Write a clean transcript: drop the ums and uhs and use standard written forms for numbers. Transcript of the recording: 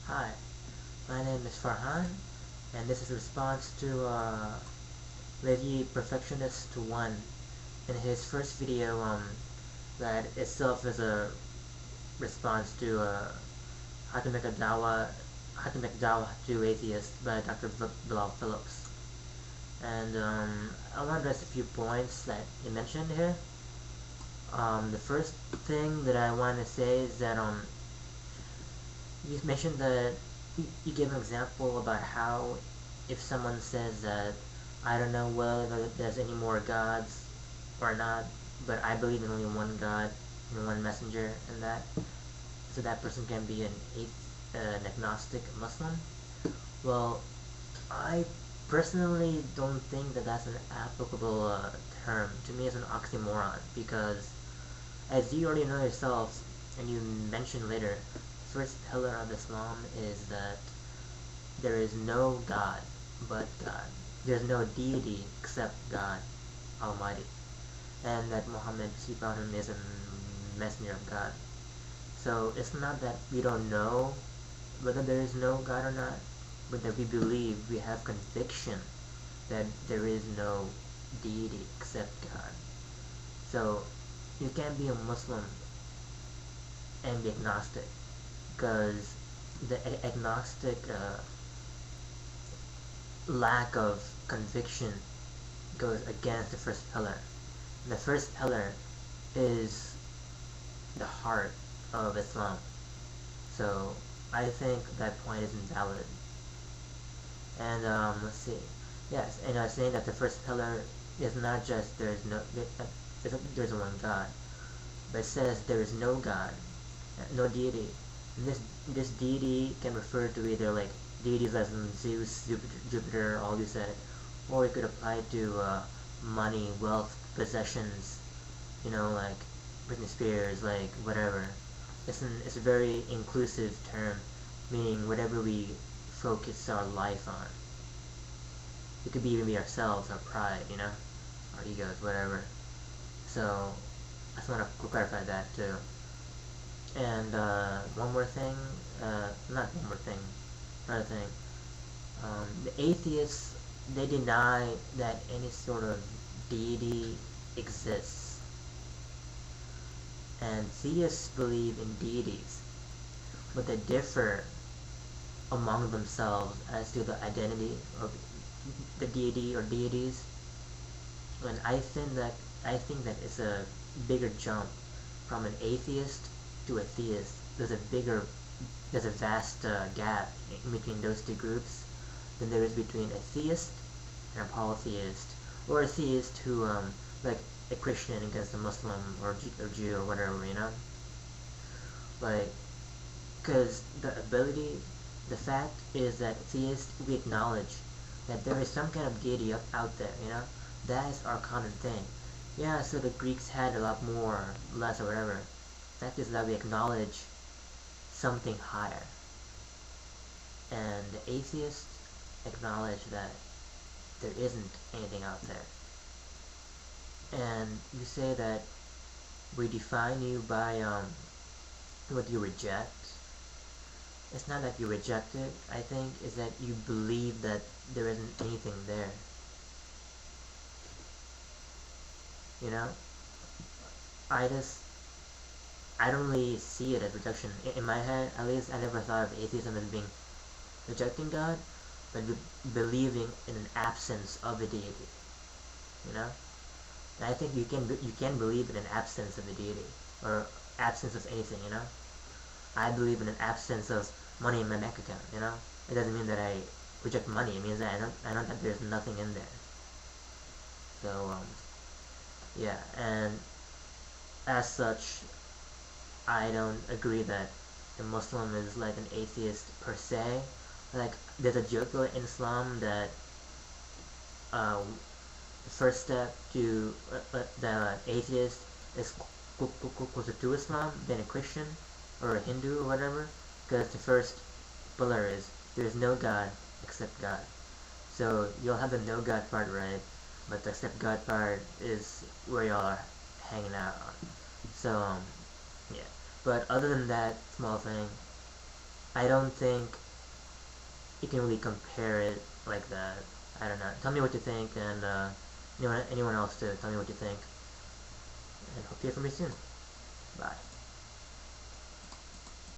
Hi, my name is Farhan, and this is a response to Levi Perfectionist 1 in his first video that itself is a response to how to make a dawah, how to make dawah to atheist by Dr. Bilal Phillips. And I want to address a few points that he mentioned here. The first thing that I want to say is that you mentioned that you gave an example about how if someone says that I don't know whether there's any more gods or not, but I believe in only one God and one messenger, and that so that person can be an agnostic Muslim. Well, I personally don't think that that's an applicable term. To me, it's an oxymoron because, as you already know yourselves, and you mentioned later, first pillar of Islam is that there is no God but God. There's no deity except God Almighty. And that Muhammad, peace be upon him, is a messenger of God. So it's not that we don't know whether there is no God or not, but that we believe, we have conviction that there is no deity except God. So you can't be a Muslim and be agnostic, because the agnostic lack of conviction goes against the first pillar. And the first pillar is the heart of Islam. So I think that point is invalid. And let's see. Yes, and I was saying that the first pillar is not just there's one God, but it says there is no God, no deity. And this deity can refer to either like deities as in Zeus, Jupiter, all you said, or it could apply to money, wealth, possessions. Like Britney Spears, like whatever. It's a very inclusive term, meaning whatever we focus our life on. It could even be ourselves, our pride, our egos, whatever. So I just want to clarify that too. And one more thing, not one more thing, another thing. The atheists, they deny that any sort of deity exists. And theists believe in deities, but they differ among themselves as to the identity of the deity or deities. And I think that it's a bigger jump from an atheist to a theist. There's a vast gap in between those two groups than there is between a theist and a polytheist, or a theist who like a Christian against a Muslim or Jew or whatever, like, because the fact is that theists, we acknowledge that there is some kind of deity out there, that is our common thing. Yeah, so the Greeks had a lot more, less or whatever. The fact is that we acknowledge something higher. And the atheists acknowledge that there isn't anything out there. And you say that we define you by what you reject. It's not that you reject it, I think, is that you believe that there isn't anything there. I don't really see it as rejection. In my head, at least, I never thought of atheism as being rejecting God, but believing in an absence of a deity. And I think you can believe in an absence of a deity, or absence of anything. I believe in an absence of money in my bank account. It doesn't mean that I reject money. It means that I don't think there's nothing in there. So yeah, and as such, I don't agree that a Muslim is like an atheist per se. Like, there's a joke in Islam that the first step to the atheist is closer to Islam than a Christian or a Hindu or whatever, because the first pillar is there is no God except God. So you'll have the no God part right, but the except God part is where y'all are hanging out on. So yeah. But other than that small thing, I don't think you can really compare it like that. I don't know. Tell me what you think, and anyone else too. Tell me what you think, and hope to hear from you soon. Bye.